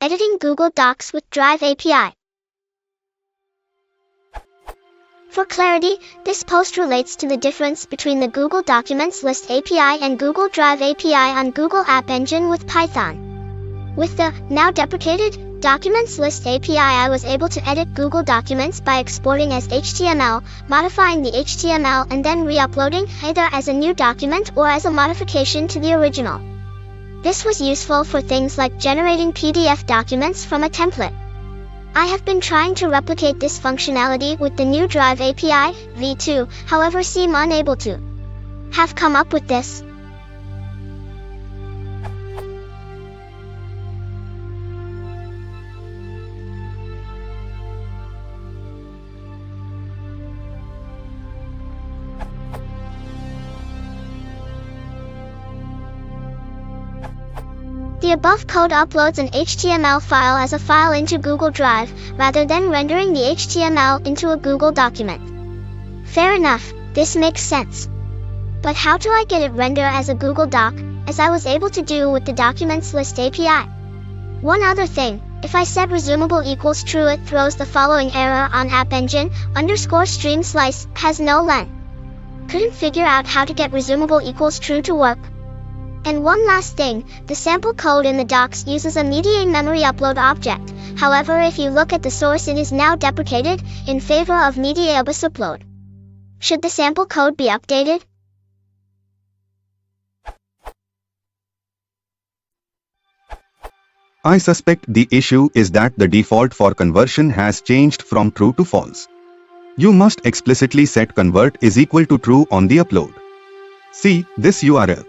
Editing Google Docs with Drive API. For clarity, this post relates to the difference between the Google Documents List API and Google Drive API on Google App Engine with Python. With the, now deprecated, Documents List API, I was able to edit Google Documents by exporting as HTML, modifying the HTML and then re-uploading either as a new document or as a modification to the original. This was useful for things like generating PDF documents from a template. I have been trying to replicate this functionality with the new Drive API, v2, however seem unable to. Have come up with this. The above code uploads an HTML file as a file into Google Drive, rather than rendering the HTML into a Google document. Fair enough, this makes sense. But how do I get it rendered as a Google Doc, as I was able to do with the Documents List API? One other thing, if I set resumable equals true, it throws the following error on App Engine, _stream slice, has no len. Couldn't figure out how to get resumable equals true to work. And one last thing, the sample code in the docs uses a media memory upload object. However, if you look at the source, it is now deprecated, in favor of media bus upload. Should the sample code be updated? I suspect the issue is that the default for conversion has changed from true to false. You must explicitly set convert is equal to true on the upload. See this URL.